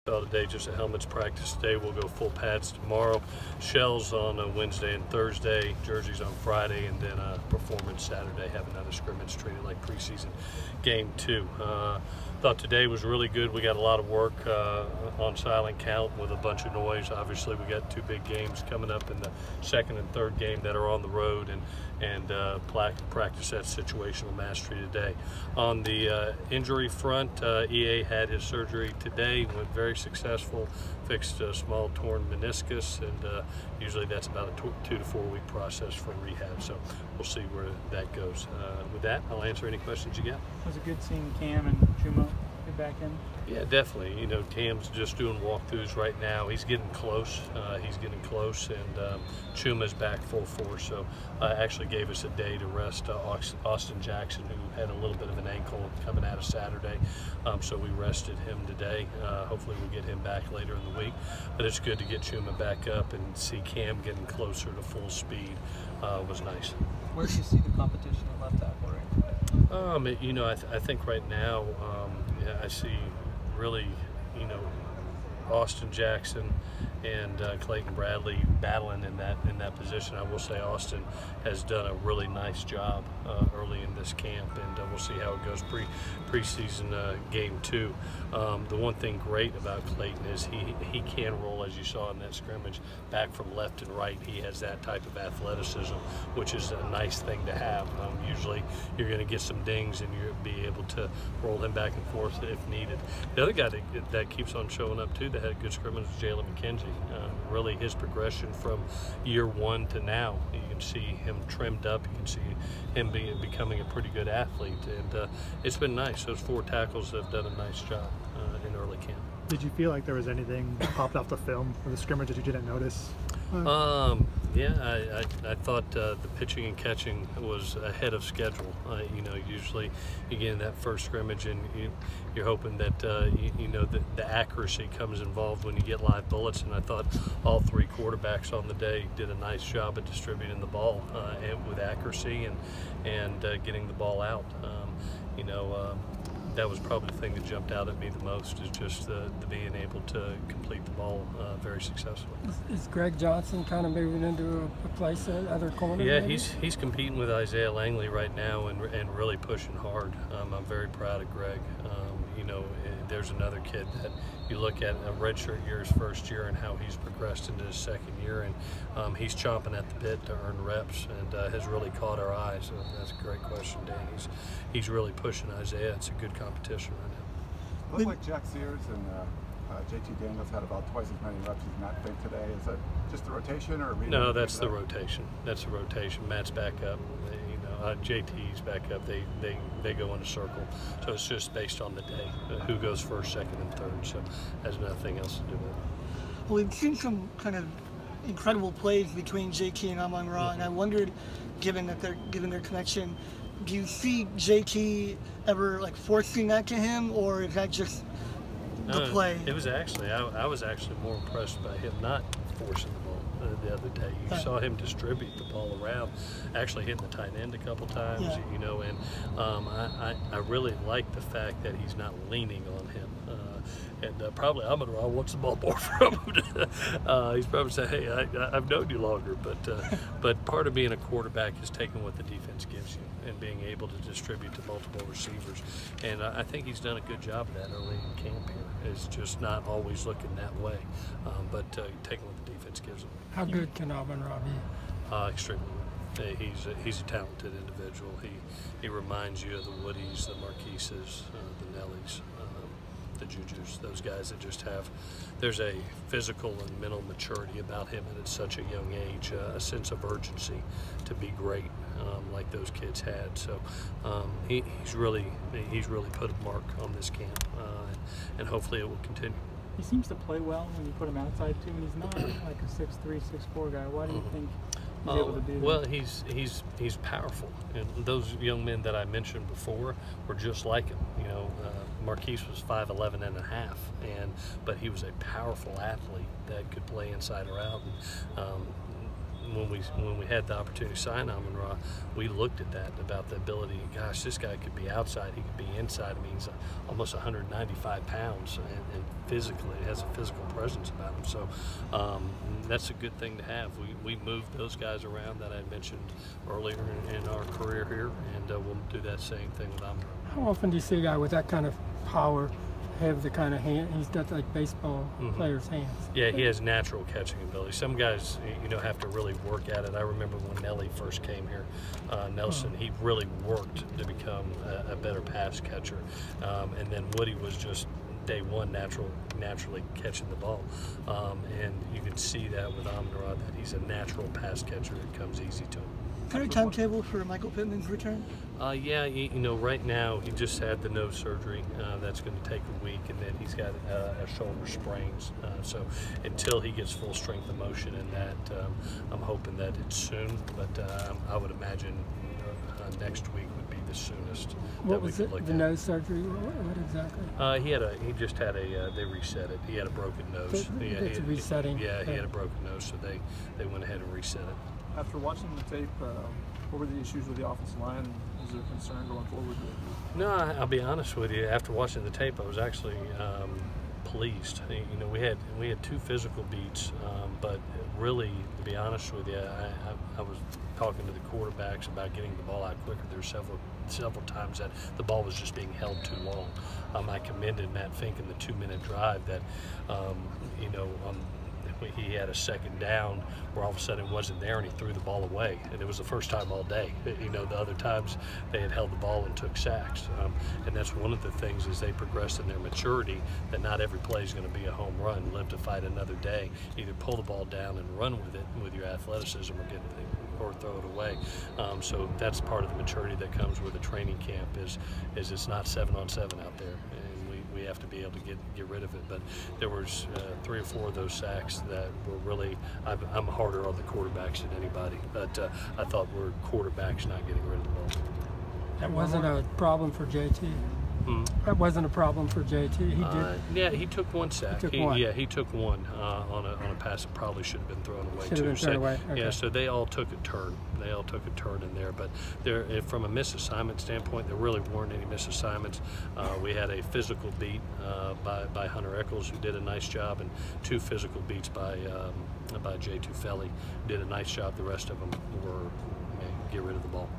spell today, just a helmets practice today. We'll go full pads tomorrow, shells on a Wednesday and Thursday, jerseys on Friday, and then performance Saturday. Have another scrimmage treated like preseason game 2. Thought today was really good. We got a lot of work on silent count with a bunch of noise. Obviously, we got 2 big games coming up in the second and third game that are on the road, and practice that situational mastery today. On the injury front, EA had his surgery today, went very successful, fixed a small torn meniscus, and usually that's about a 2 to 4 week process for rehab, so we'll see where that goes. With that, I'll answer any questions you got. It was a good seeing Cam and Chuma get back in. Yeah, definitely. You know, Cam's just doing walkthroughs right now. He's getting close. And Chuma's back full force. So actually gave us a day to rest Austin Jackson, who had a little bit of an ankle coming out of Saturday. So we rested him today. Hopefully we'll get him back later in the week. But it's good to get Chuma back up and see Cam getting closer to full speed. Was nice. Where do you see the competition at left tackle right now? You know, I think right now I see really, you know, Austin Jackson and Clayton Bradley battling in that position. I will say Austin has done a really nice job early in this camp, and we'll see how it goes preseason game 2. The one thing great about Clayton is he can roll, as you saw in that scrimmage, back from left and right. He has that type of athleticism, which is a nice thing to have. Usually you're going to get some dings and you'll be able to roll him back and forth if needed. The other guy that keeps on showing up too that had a good scrimmage was Jalen McKenzie. Really his progression from year 1 to now, you can see him trimmed up, you can see him becoming a pretty good athlete, and it's been nice. Those 4 tackles have done a nice job in early camp. Did you feel like there was anything that popped off the film for the scrimmage that you didn't notice? Yeah, I thought the pitching and catching was ahead of schedule. You know, usually you get in that first scrimmage and you're hoping that you know the accuracy comes involved when you get live bullets, and I thought all 3 quarterbacks on the day did a nice job at distributing the ball and with accuracy and getting the ball out. You know, that was probably the thing that jumped out at me the most, is just the being able to complete the ball very successfully. Is Greg Johnson kind of moving into a place at other corner? Yeah, he's competing with Isaiah Langley right now and really pushing hard. I'm very proud of Greg. You know, there's another kid that you look at a redshirt year, his first year, and how he's progressed into his second year, and he's chomping at the bit to earn reps, and has really caught our eyes. That's a great question, Dan. He's really pushing Isaiah. It's a good competition right now. Looks like Jack Sears and JT Daniels had about twice as many reps as Matt Fink today. Is that just the rotation, or no? That's the rotation. That's the rotation. Matt's back up. JT's back up. They go in a circle, so it's just based on the day, who goes first, second, and third. So has nothing else to do with it. Well, we've seen some kind of incredible plays between JT and Amon-Ra, and I wondered, given their connection, do you see JT ever like forcing that to him, or is that just the play? It was actually I was actually more impressed by him not forcing the ball the other day. You saw him distribute the ball around, actually hitting the tight end a couple times. Yeah. You know, and I really like the fact that he's not leaning on him. And probably Amon-Ra wants the ball more from him. He's probably saying, "Hey, I've known you longer." But part of being a quarterback is taking what the defense gives you and being able to distribute to multiple receivers. And I think he's done a good job of that early in camp here. It's just not always looking that way, but taking what the defense gives him. How good can Amon-Ra be? Extremely good. He's a talented individual. He reminds you of the Woodies, the Marquises, the Nellies, the Jujus, those guys that just have, there's a physical and mental maturity about him, and at such a young age, a sense of urgency to be great, like those kids had. So he's really put a mark on this camp, and hopefully it will continue. He seems to play well when you put him outside too, and he's not like a 6'3", 6'4" guy. Why do you think he's able to do that? Well, he's powerful, and those young men that I mentioned before were just like him. You know, Marquise was 5'11" and a half, but he was a powerful athlete that could play inside or out. And, when we had the opportunity to sign Amon-Ra, we looked at that about the ability. Gosh, this guy could be outside, he could be inside. I mean, he's almost 195 pounds, and physically has a physical presence about him. So that's a good thing to have. We moved those guys around that I mentioned earlier in our career here, and we'll do that same thing with Amon-Ra. How often do you see a guy with that kind of power have the kind of hand? He's got like baseball players' hands. Yeah, he has natural catching ability. Some guys, have to really work at it. I remember when Nelly first came here, Nelson, he really worked to become a better pass catcher. And then Woody was just day one naturally catching the ball. And you can see that with Amon-Ra, that he's a natural pass catcher. It comes easy to him. Is there a timetable for Michael Pittman's return? Yeah, right now he just had the nose surgery. That's going to take a week, and then he's got a shoulder sprains. So until he gets full strength of motion in that, I'm hoping that it's soon. But I would imagine next week would be the soonest. What was it? The nose surgery? What exactly? He just had they reset it. He had a broken nose. It's resetting. Yeah, he had a broken nose, so they went ahead and reset it. After watching the tape, what were the issues with the offensive line? Is there concern going forward? No, I'll be honest with you. After watching the tape, I was actually pleased. We had two physical beats, but really, to be honest with you, I was talking to the quarterbacks about getting the ball out quicker. There were several times that the ball was just being held too long. I commended Matt Fink in the 2-minute drive that, he had a second down where all of a sudden it wasn't there and he threw the ball away, and it was the first time all day. The other times they had held the ball and took sacks, and that's one of the things as they progress in their maturity, that not every play is going to be a home run. Live to fight another day. Either pull the ball down and run with it with your athleticism, or throw it away. So that's part of the maturity that comes with a training camp is it's not 7-on-7 out there. We have to be able to get rid of it. But there was 3 or 4 of those sacks that were really, I'm harder on the quarterbacks than anybody, but I thought were quarterbacks not getting rid of the ball. That wasn't a problem for JT. That wasn't a problem for JT. He did. Yeah, he took one sack. He took one. Yeah, he took one on a pass that probably should have been thrown away Should have been thrown away. Okay. Yeah, so they all took a turn. They all took a turn in there. But from a misassignment standpoint, there really weren't any misassignments. We had a physical beat by Hunter Eccles, who did a nice job, and 2 physical beats by Jay Tufeli, who did a nice job. The rest of them were get rid of the ball.